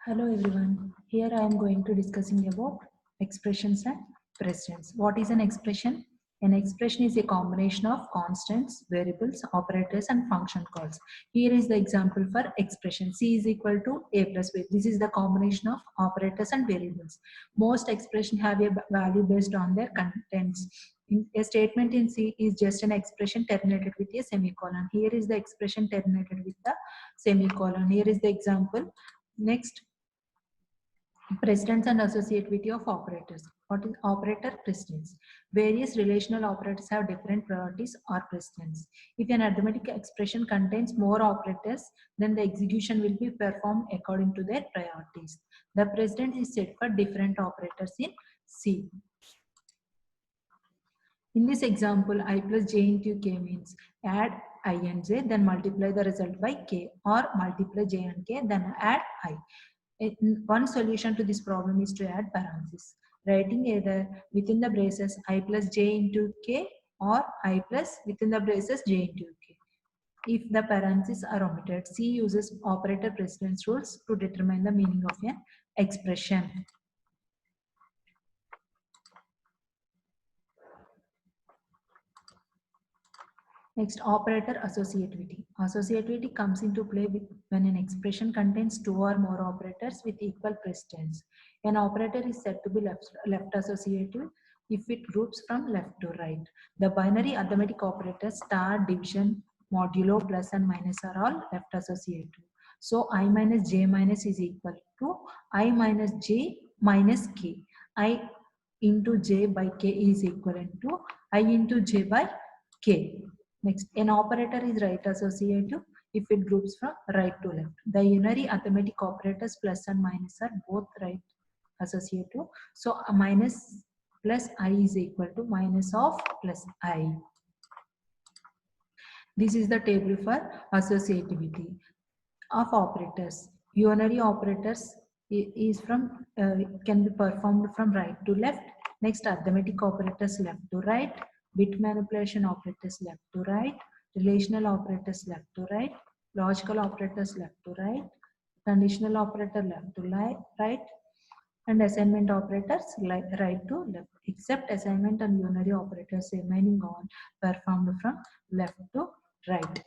Hello everyone. Here I am going to discussing about expressions and precedents. What is an expression? An expression is a combination of constants, variables, operators and function calls. Here is the example for expression. C is equal to A plus B. This is the combination of operators and variables. Most expressions have a value based on their contents. A statement in C is just an expression terminated with a semicolon. Here is the expression terminated with the semicolon. Here is the example. Next, precedence and associativity of operators. What is operator precedence? Various relational operators have different priorities or precedence. If an arithmetic expression contains more operators, then the execution will be performed according to their priorities. The precedence is set for different operators in C. In this example, I plus j into k means add I and j, then multiply the result by k, or multiply j and k, then add I. One solution to this problem is to add parentheses, writing either within the braces I plus j into k or I plus within the braces j into k. If the parentheses are omitted, C uses operator precedence rules to determine the meaning of an expression. Next, operator associativity. Associativity comes into play when an expression contains two or more operators with equal precedence. An operator is said to be left associative if it groups from left to right. The binary arithmetic operators star, division, modulo, plus and minus are all left associative. So I minus j minus is equal to I minus j minus k. I into j by k is equivalent to I into j by k. Next, an operator is right associative if it groups from right to left. The unary arithmetic operators plus and minus are both right associative. So a minus plus I is equal to minus of plus I. This is the table for associativity of operators. Unary operators is from can be performed from right to left. Next, arithmetic operators left to right. Bit manipulation operators left to right. Relational operators left to right. Logical operators left to right. Conditional operator left to right. And assignment operators right to left. Except assignment and unary operators remaining on performed from left to right.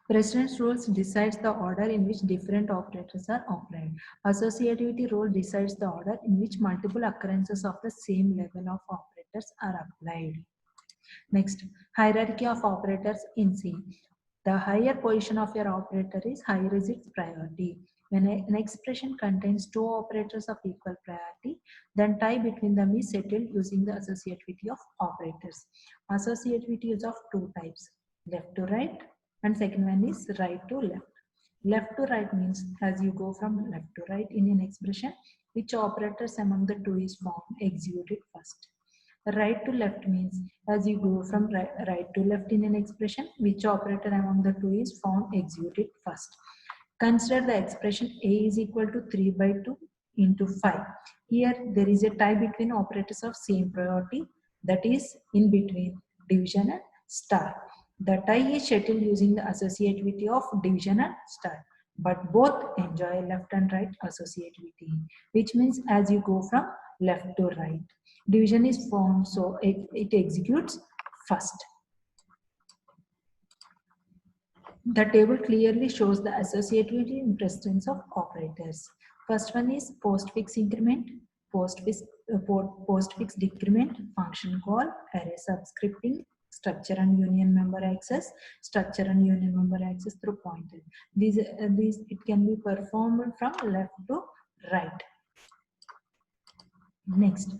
Precedence rules decides the order in which different operators are applied. Associativity rule decides the order in which multiple occurrences of the same level of operators are applied. Next, hierarchy of operators in C. The higher position of your operator is higher is its priority. When an expression contains two operators of equal priority, then tie between them is settled using the associativity of operators. Associativity is of two types, left to right, and second one is right to left. Left to right means as you go from left to right in an expression, which operators among the two is found, execute it first. Right to left means as you go from right to left in an expression, which operator among the two is found, execute it first. Consider the expression A is equal to 3 by 2 into 5. Here there is a tie between operators of same priority, that is in between division and star. The tie is settled using the associativity of division and star, but both enjoy left and right associativity, which means as you go from left to right. Division is formed, so it executes first. The table clearly shows the associativity and precedence of operators. First one is postfix increment, postfix decrement, function call, array subscripting, structure and union member access, structure and union member access through pointer. These it can be performed from left to right. Next,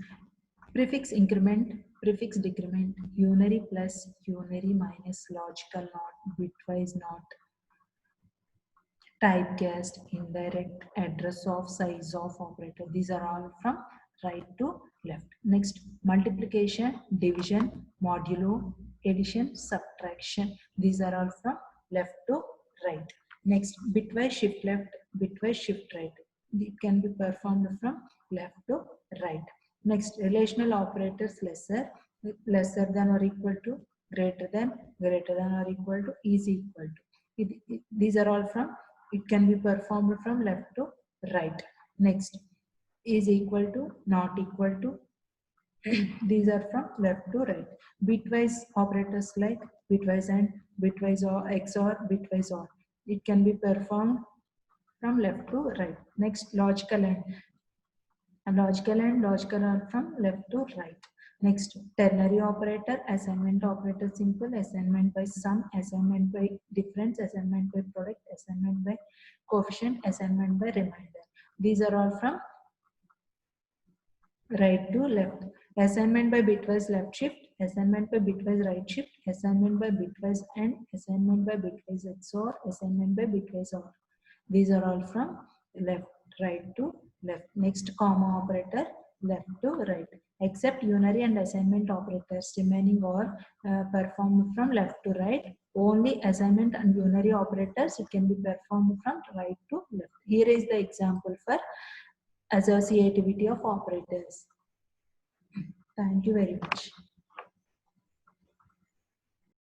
prefix increment, prefix decrement, unary plus, unary minus, logical not, bitwise not, typecast, indirect, address of, size of operator. These are all from right to left. Next, multiplication, division, modulo, addition, subtraction. These are all from left to right. Next, bitwise shift left, bitwise shift right. It can be performed from left to right. Next, relational operators lesser than or equal to, greater than or equal to, is equal to. These are all from It can be performed from left to right. Next, is equal to, not equal to. These are from left to right. Bitwise operators like bitwise and bitwise or XOR, bitwise OR. It can be performed from left to right. Next, logical logical are from left to right. Next, ternary operator, assignment operator, simple, assignment by sum, assignment by difference, assignment by product, assignment by coefficient, assignment by remainder. These are all from right to left. Assignment by bitwise left shift, assignment by bitwise right shift, assignment by bitwise AND, assignment by bitwise XOR, assignment by bitwise OR. These are all from left, right to left. Next, comma operator, left to right. Except unary and assignment operators remaining are performed from left to right. Only assignment and unary operators, it can be performed from right to left. Here is the example for associativity of operators. Thank you very much.